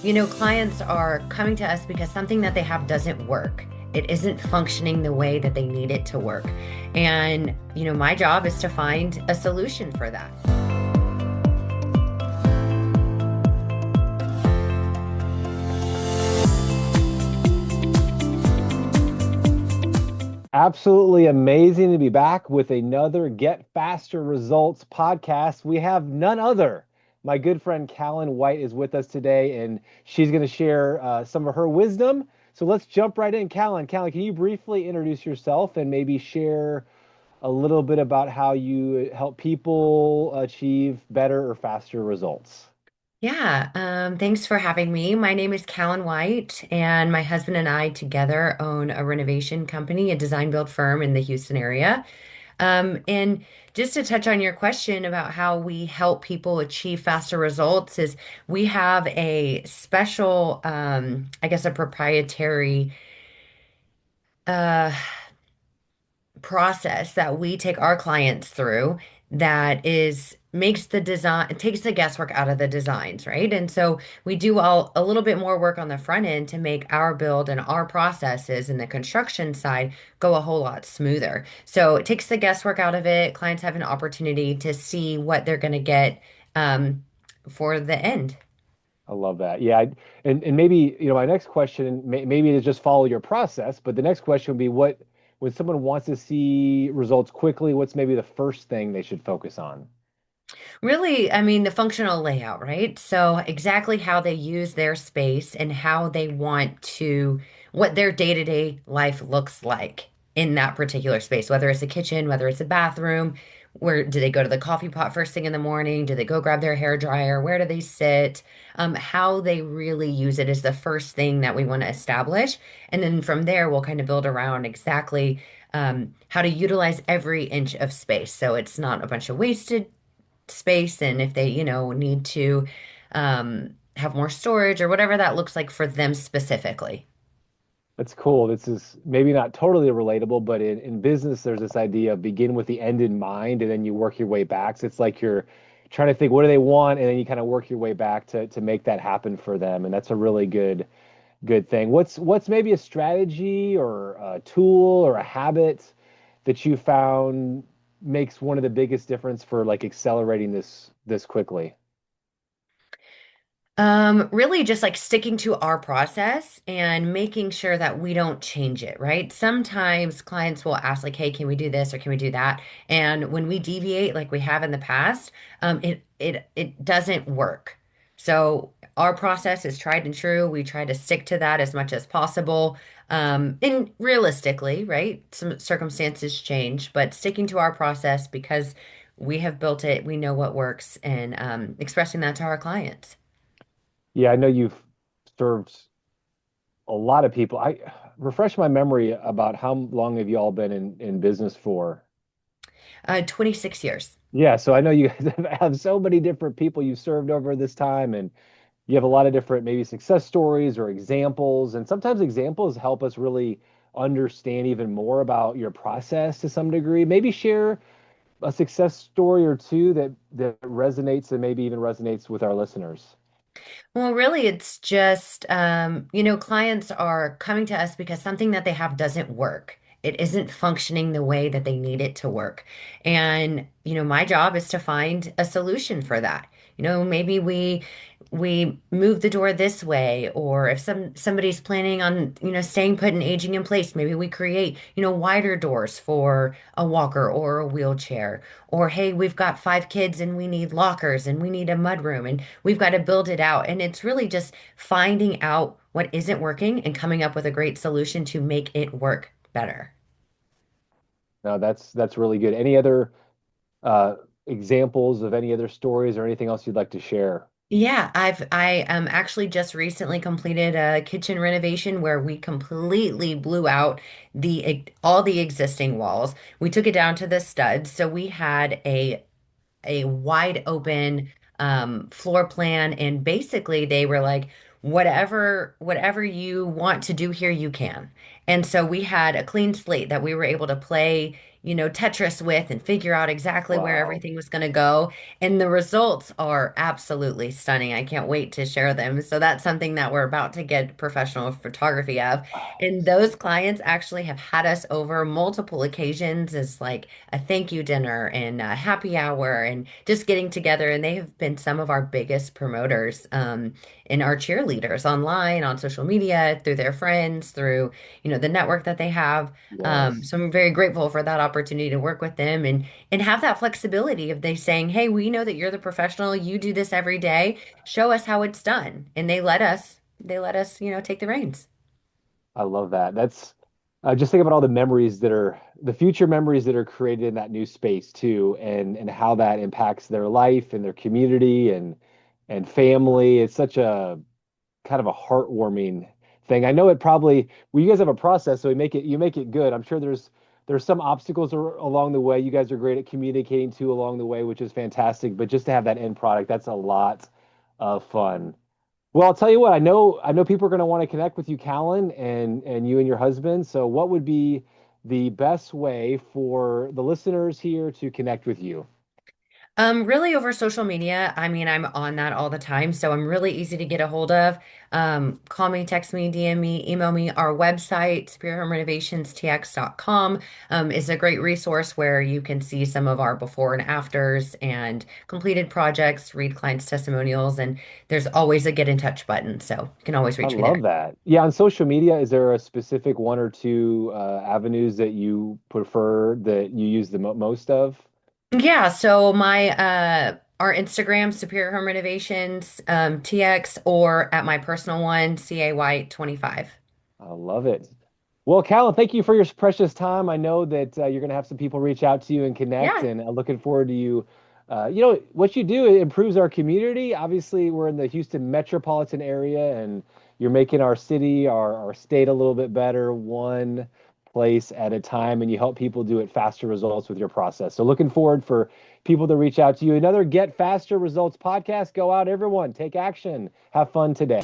Clients are coming to us because something that they have doesn't work. It isn't functioning the way that they need it to work. And, my job is to find a solution for that. Absolutely amazing to be back with another Get Faster Results podcast. We have none other. My good friend Callen White is with us today, and she's going to share some of her wisdom. So let's jump right in. Callen, can you briefly introduce yourself and maybe share a little bit about how you help people achieve better or faster results? Yeah, thanks for having me. My name is Callen White, and my husband and I together own a renovation company, a design build firm in the Houston area. And just to touch on your question about how we help people achieve faster results, is we have a special, I guess, a proprietary uh, process that we take our clients through that is makes the design it takes the guesswork out of the designs, right? And so we do all a little bit more work on the front end to make our build and our processes in the construction side go a whole lot smoother. So it takes the guesswork out of it. Clients have an opportunity to see what they're going to get um, for the end. I love that. Yeah, and maybe my next question maybe to just follow your process, but the next question would be what when someone wants to see results quickly, what's maybe the first thing they should focus on? Really, I mean, the functional layout, right? So, exactly how they use their space and how they want what their day-to-day life looks like in that particular space, whether it's a kitchen, whether it's a bathroom, where do they go to the coffee pot first thing in the morning? Do they go grab their hair dryer? Where do they sit? How they really use it is the first thing that we want to establish. And then from there, we'll kind of build around exactly how to utilize every inch of space. So it's not a bunch of wasted space and if they, need to have more storage or whatever that looks like for them specifically. That's cool. This is maybe not totally relatable, but in business, there's this idea of begin with the end in mind and then you work your way back. So it's like you're trying to think what do they want, and then you kind of work your way back to make that happen for them. And that's a really good thing. What's maybe a strategy or a tool or a habit that you found makes one of the biggest difference for like accelerating this quickly? Really just like sticking to our process and making sure that we don't change it, right? Sometimes clients will ask like, "Hey, can we do this or can we do that?" And when we deviate like we have in the past, it doesn't work. So our process is tried and true. We try to stick to that as much as possible. And realistically, right? Some circumstances change, but sticking to our process because we have built it, we know what works, and expressing that to our clients. Yeah, I know you've served a lot of people. I refresh my memory about how long have you all been in business for? 26 years. Yeah, so I know you guys have so many different people you've served over this time, and you have a lot of different maybe success stories or examples. And sometimes examples help us really understand even more about your process to some degree. Maybe share a success story or two that resonates and maybe even resonates with our listeners. Well, really, it's just, clients are coming to us because something that they have doesn't work. It isn't functioning the way that they need it to work. And, my job is to find a solution for that. Maybe we move the door this way, or if somebody's planning on, staying put and aging in place, maybe we create, wider doors for a walker or a wheelchair. Or, hey, we've got 5 kids and we need lockers and we need a mudroom and we've got to build it out. And it's really just finding out what isn't working and coming up with a great solution to make it work better. Now that's really good. Any other uh, examples of any other stories or anything else you'd like to share? Yeah, I actually just recently completed a kitchen renovation where we completely blew out all the existing walls. We took it down to the studs, so we had a wide open floor plan, and basically they were like, whatever you want to do here, you can. And so we had a clean slate that we were able to play Tetris with and figure out exactly where Wow. everything was going to go. And the results are absolutely stunning. I can't wait to share them. So that's something that we're about to get professional photography of. And those clients actually have had us over multiple occasions as like a thank you dinner and a happy hour and just getting together. And they have been some of our biggest promoters and our cheerleaders online, on social media, through their friends, through, the network that they have. Yes. So I'm very grateful for that opportunity to work with them and have that flexibility of they saying, "Hey, we know that you're the professional. You do this every day. Show us how it's done." And they let us, take the reins. I love that. That's just think about all the memories that are the future memories that are created in that new space too, and how that impacts their life and their community and family. It's such a kind of a heartwarming thing. I know it probably well, you guys have a process, so you make it good. I'm sure there's some obstacles along the way. You guys are great at communicating too along the way, which is fantastic. But just to have that end product, that's a lot of fun. Well, I'll tell you what, I know people are going to want to connect with you, Callan, and you and your husband. So what would be the best way for the listeners here to connect with you? Really over social media. I mean, I'm on that all the time, so I'm really easy to get a hold of. Call me, text me, DM me, email me. Our website, superiorhomerenovationstx.com, is a great resource where you can see some of our before and afters and completed projects, read clients' testimonials, and there's always a get in touch button, so you can always I reach me there. love that. Yeah, on social media, is there a specific one or two avenues that you prefer that you use the mo most of? Yeah, so my our Instagram, Superior Home Renovations, TX, or at my personal one, CA White 25. I love it. Well, Callan, thank you for your precious time. I know that you're going to have some people reach out to you and connect, Yeah. and I'm looking forward to you. What you do, it improves our community. Obviously, we're in the Houston metropolitan area, and you're making our city, our state a little bit better, one place at a time, and you help people do it faster results with your process. So, looking forward for people to reach out to you. Another Get Faster Results podcast. Go out, everyone, take action, have fun today.